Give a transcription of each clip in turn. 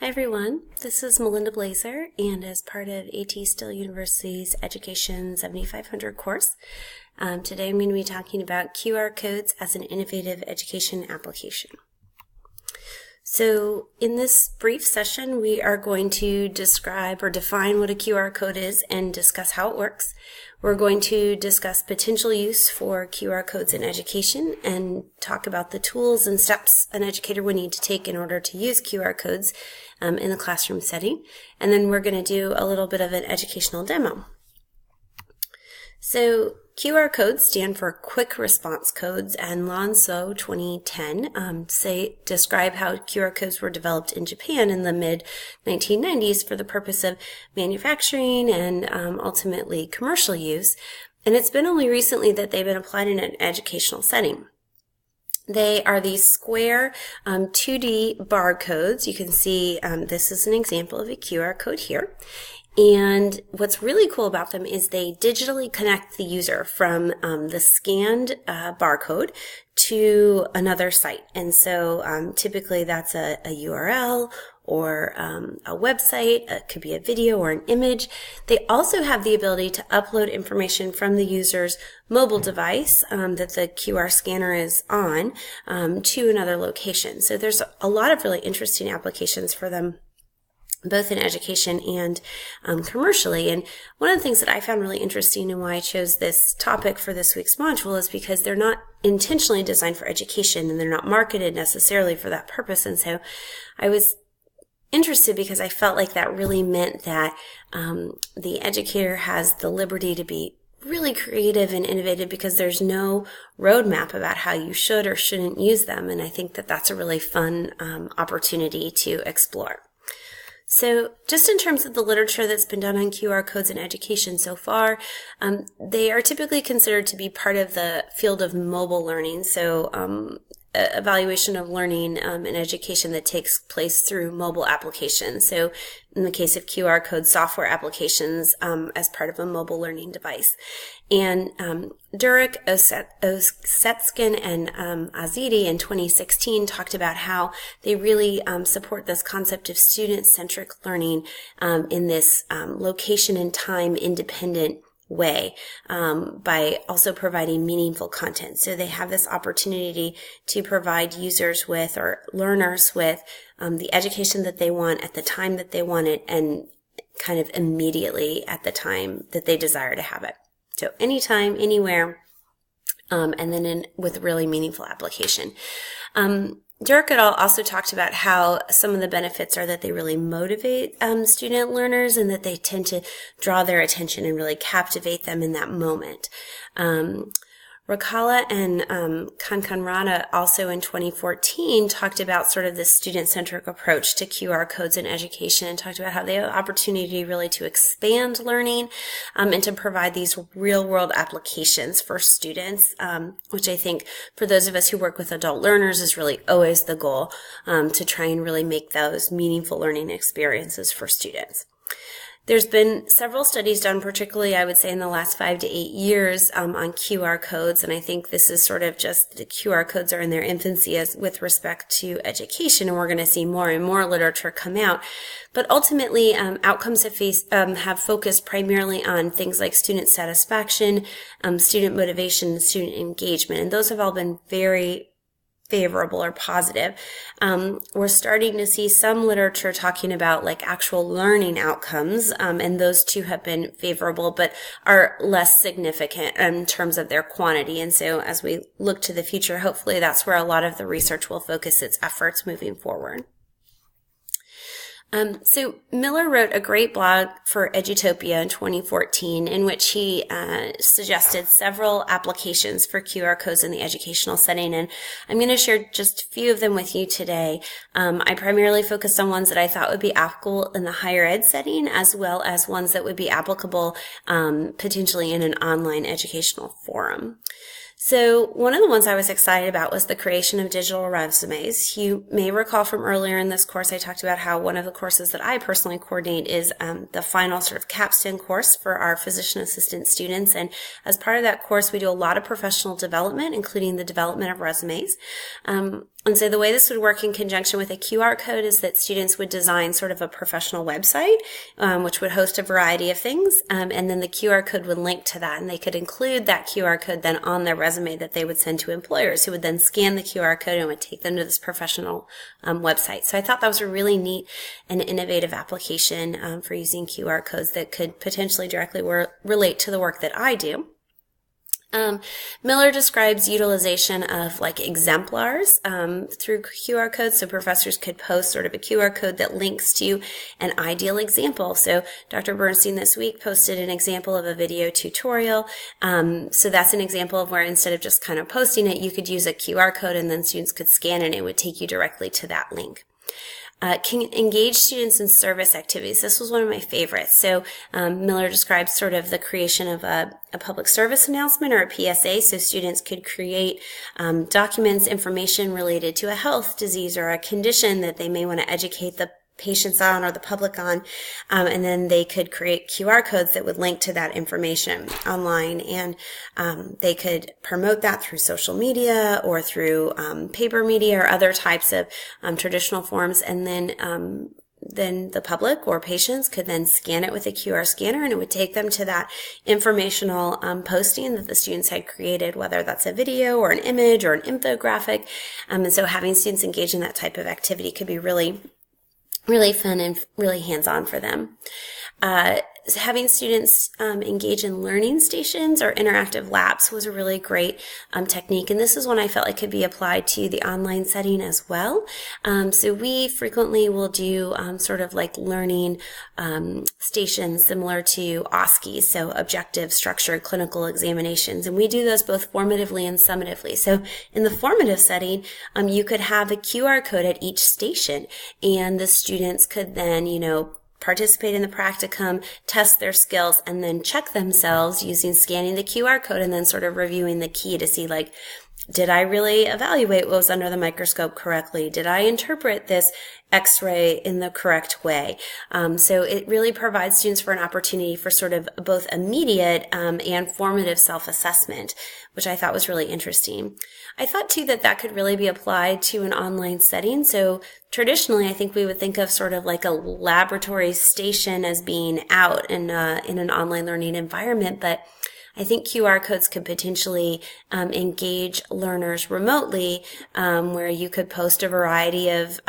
Hi everyone, this is Melinda Blazer, and as part of A.T. Still University's Education 7500 course, today I'm going to be talking about QR codes as an innovative education application. So in this brief session, we are going to describe or define what a QR code is and discuss how it works. We're going to discuss potential use for QR codes in education and talk about the tools and steps an educator would need to take in order to use QR codes in the classroom setting. And then we're going to do a little bit of an educational demo. So QR codes stand for Quick Response Codes, and Lanso 2010 describe how QR codes were developed in Japan in the mid-1990s for the purpose of manufacturing and ultimately commercial use. And it's been only recently that they've been applied in an educational setting. They are these square 2D barcodes. You can see this is an example of a QR code here. And what's really cool about them is they digitally connect the user from the scanned barcode to another site. And so typically that's a URL or a website. It could be a video or an image. They also have the ability to upload information from the user's mobile device that the QR scanner is on to another location. So there's a lot of really interesting applications for them, both in education and commercially. And one of the things that I found really interesting and why I chose this topic for this week's module is because they're not intentionally designed for education and they're not marketed necessarily for that purpose. And so I was interested because I felt like that really meant that the educator has the liberty to be really creative and innovative because there's no roadmap about how you should or shouldn't use them. And I think that that's a really fun opportunity to explore. So just in terms of the literature that's been done on QR codes in education so far, they are typically considered to be part of the field of mobile learning. So evaluation of learning in education that takes place through mobile applications. So in the case of QR code software applications as part of a mobile learning device. And Durek, Osetskin, and Azidi in 2016 talked about how they really support this concept of student-centric learning in this location and time independent way by also providing meaningful content. So they have this opportunity to provide users with or learners with the education that they want at the time that they want it and kind of immediately at the time that they desire to have it. So anytime, anywhere, and then with really meaningful application. Durek et al. Also talked about how some of the benefits are that they really motivate student learners and that they tend to draw their attention and really captivate them in that moment. Rakala and Kankanrana also in 2014 talked about sort of this student-centric approach to QR codes in education and talked about how they have the opportunity really to expand learning and to provide these real-world applications for students, which I think for those of us who work with adult learners is really always the goal, to try and really make those meaningful learning experiences for students. There's been several studies done, particularly I would say in the last 5 to 8 years on QR codes, and I think this is sort of just the QR codes are in their infancy as with respect to education, and we're going to see more and more literature come out. But ultimately, outcomes have focused primarily on things like student satisfaction, student motivation, student engagement, and those have all been very favorable or positive. We're starting to see some literature talking about like actual learning outcomes, and those too have been favorable, but are less significant in terms of their quantity. And so as we look to the future, hopefully that's where a lot of the research will focus its efforts moving forward. So Miller wrote a great blog for Edutopia in 2014 in which he suggested several applications for QR codes in the educational setting, and I'm going to share just a few of them with you today. I primarily focused on ones that I thought would be applicable in the higher ed setting as well as ones that would be applicable potentially in an online educational forum. So one of the ones I was excited about was the creation of digital resumes. You may recall from earlier in this course, I talked about how one of the courses that I personally coordinate is the final sort of capstone course for our physician assistant students. And as part of that course, we do a lot of professional development, including the development of resumes. And so the way this would work in conjunction with a QR code is that students would design sort of a professional website, which would host a variety of things. And then the QR code would link to that. And they could include that QR code then on their resume that they would send to employers, who would then scan the QR code and would take them to this professional website. So I thought that was a really neat and innovative application for using QR codes that could potentially directly relate to the work that I do. Miller describes utilization of like exemplars through QR codes, so professors could post sort of a QR code that links to an ideal example. So Dr. Bernstein this week posted an example of a video tutorial. So that's an example of where instead of just kind of posting it, you could use a QR code and then students could scan it and it would take you directly to that link. Can engage students in service activities. This was one of my favorites. So Miller describes sort of the creation of a public service announcement or a PSA, so students could create documents, information related to a health disease or a condition that they may want to educate the patients on or the public on, and then they could create QR codes that would link to that information online, and they could promote that through social media or through paper media or other types of traditional forms, and then the public or patients could then scan it with a QR scanner and it would take them to that informational posting that the students had created, whether that's a video or an image or an infographic. And so having students engage in that type of activity could be really fun and really hands-on for them. Having students engage in learning stations or interactive labs was a really great technique, and this is one I felt like could be applied to the online setting as well. So we frequently will do sort of like learning stations similar to OSCE, so objective structured clinical examinations, and we do those both formatively and summatively. So in the formative setting, you could have a QR code at each station, and the students could then, participate in the practicum, test their skills, and then check themselves using scanning the QR code and then sort of reviewing the key to see, like, did I really evaluate what was under the microscope correctly? Did I interpret this X-ray in the correct way? So it really provides students for an opportunity for sort of both immediate and formative self-assessment, which I thought was really interesting. I thought too that could really be applied to an online setting. So traditionally, I think we would think of sort of like a laboratory station as being out in an online learning environment, but I think QR codes could potentially engage learners remotely, where you could post a variety of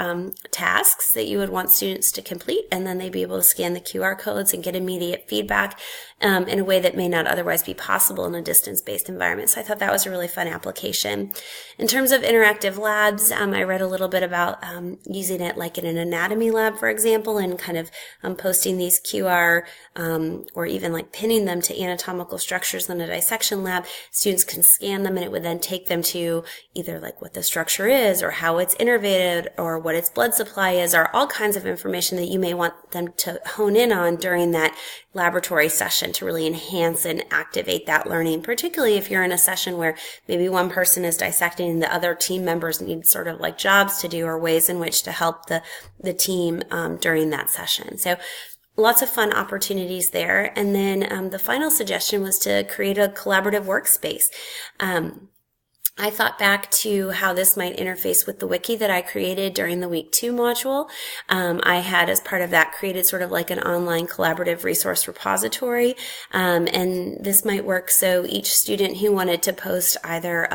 tasks that you would want students to complete, and then they'd be able to scan the QR codes and get immediate feedback in a way that may not otherwise be possible in a distance-based environment. So I thought that was a really fun application. In terms of interactive labs, I read a little bit about using it like in an anatomy lab, for example, and kind of posting these QR or even like pinning them to anatomical structures in a dissection lab. Students can scan them and it would then take them to either like what the structure is or how it's innervated or what its blood supply is, or all kinds of information that you may want them to hone in on during that laboratory session to really enhance and activate that learning, particularly if you're in a session where maybe one person is dissecting and the other team members need sort of like jobs to do or ways in which to help the team during that session. So lots of fun opportunities there. And then the final suggestion was to create a collaborative workspace. I thought back to how this might interface with the wiki that I created during the week 2 module. I had, as part of that, created sort of like an online collaborative resource repository. And this might work so each student who wanted to post either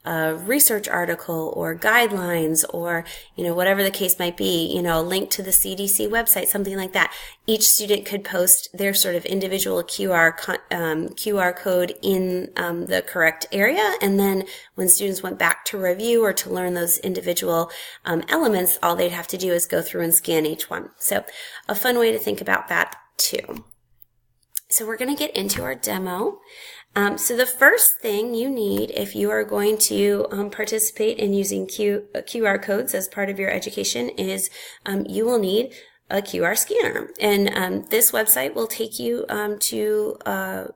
a research article or guidelines or, whatever the case might be, a link to the CDC website, something like that. Each student could post their sort of individual QR code in the correct area. And then when students went back to review or to learn those individual elements, all they'd have to do is go through and scan each one. So a fun way to think about that too. So we're going to get into our demo. So the first thing you need if you are going to participate in using QR codes as part of your education is you will need a QR scanner. And this website will take you to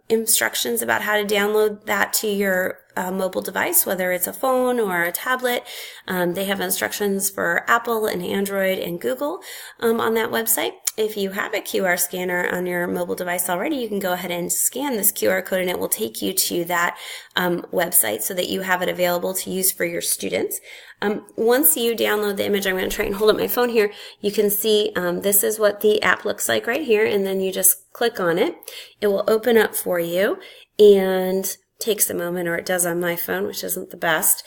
instructions about how to download that to your mobile device, whether it's a phone or a tablet. They have instructions for Apple and Android and Google on that website. if you have a QR scanner on your mobile device already, you can go ahead and scan this QR code and it will take you to that website so that you have it available to use for your students. Once you download the image, I'm going to try and hold up my phone here. You can see this is what the app looks like right here, and then you just click on it. It will open up for you and takes a moment, or it does on my phone, which isn't the best.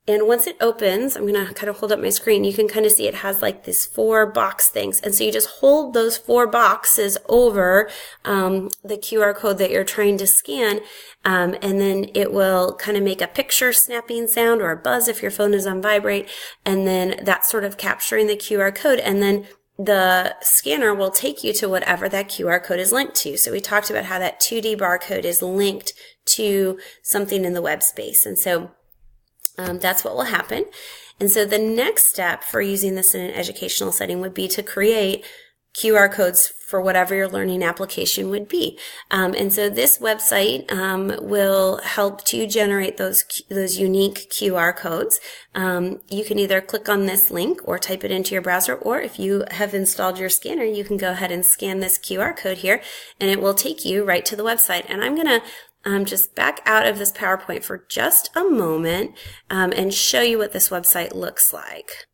And once it opens, I'm going to kind of hold up my screen. You can kind of see it has like these 4 box things. And so you just hold those 4 boxes over the QR code that you're trying to scan. And then it will kind of make a picture snapping sound or a buzz if your phone is on vibrate. And then that's sort of capturing the QR code. And then the scanner will take you to whatever that QR code is linked to. So we talked about how that 2D barcode is linked to something in the web space. And so that's what will happen. And so the next step for using this in an educational setting would be to create QR codes for whatever your learning application would be. And so this website will help to generate those unique QR codes. You can either click on this link or type it into your browser, or if you have installed your scanner, you can go ahead and scan this QR code here and it will take you right to the website. And I'm going to just back out of this PowerPoint for just a moment and show you what this website looks like.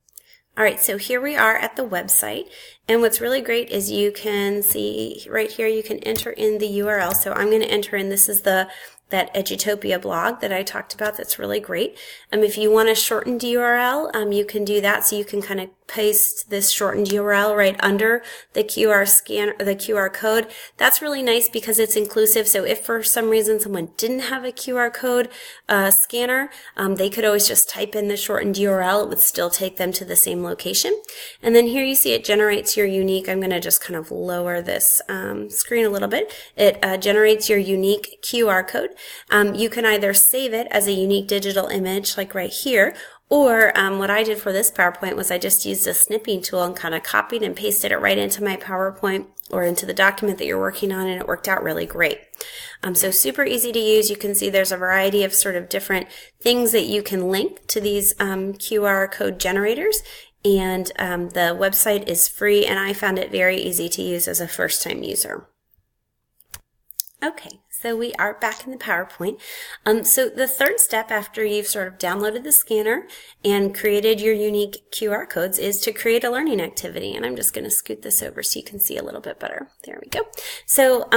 All right, so here we are at the website, and what's really great is you can see right here, you can enter in the URL. So I'm going to enter in, this is that Edutopia blog that I talked about. That's really great. If you want a shortened URL, you can do that. So you can kind of paste this shortened URL right under the QR code. That's really nice because it's inclusive. So if for some reason someone didn't have a QR code scanner, they could always just type in the shortened URL. It would still take them to the same location. And then here you see it generates your unique, I'm going to just kind of lower this screen a little bit. It generates your unique QR code. You can either save it as a unique digital image like right here, or what I did for this PowerPoint was I just used a snipping tool and kind of copied and pasted it right into my PowerPoint or into the document that you're working on, and it worked out really great. So super easy to use. You can see there's a variety of sort of different things that you can link to these QR code generators, and the website is free, and I found it very easy to use as a first-time user. Okay, so we are back in the PowerPoint. So the third step after you've sort of downloaded the scanner and created your unique QR codes is to create a learning activity. And I'm just going to scoot this over so you can see a little bit better. There we go. So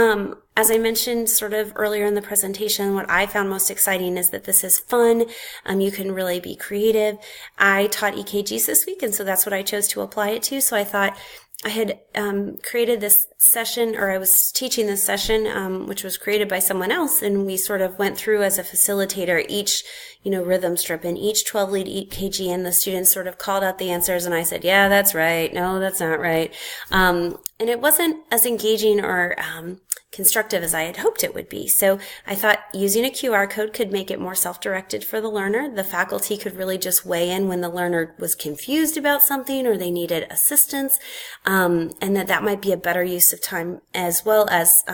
as I mentioned sort of earlier in the presentation, what I found most exciting is that this is fun. You can really be creative. I taught EKGs this week, and so that's what I chose to apply it to. So I thought I had created this session, or I was teaching this session, which was created by someone else, and we sort of went through as a facilitator each, rhythm strip and each 12-lead EKG, and the students sort of called out the answers, and I said, yeah, that's right. No, that's not right. And it wasn't as engaging or constructive as I had hoped it would be. So I thought using a QR code could make it more self-directed for the learner. The faculty could really just weigh in when the learner was confused about something or they needed assistance, and that might be a better use of time, as well as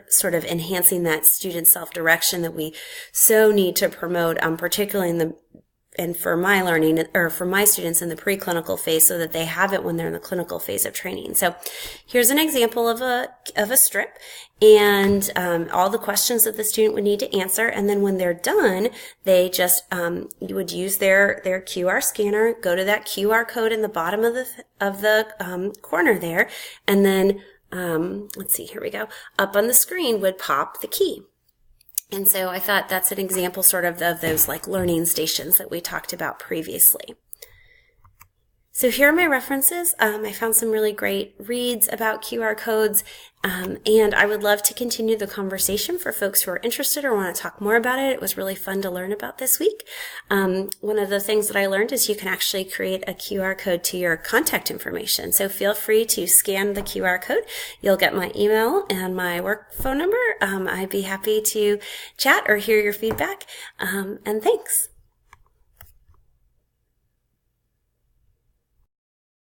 sort of enhancing that student self-direction that we so need to promote, particularly for my learning, or for my students in the preclinical phase, so that they have it when they're in the clinical phase of training. So here's an example of a strip, and all the questions that the student would need to answer. And then when they're done, they just would use their QR scanner, go to that QR code in the bottom of the corner there, and then let's see, here we go. Up on the screen would pop the key. And so I thought that's an example sort of those like learning stations that we talked about previously. So here are my references. I found some really great reads about QR codes, and I would love to continue the conversation for folks who are interested or want to talk more about it. It was really fun to learn about this week. One of the things that I learned is you can actually create a QR code to your contact information. So feel free to scan the QR code. You'll get my email and my work phone number. I'd be happy to chat or hear your feedback, and thanks.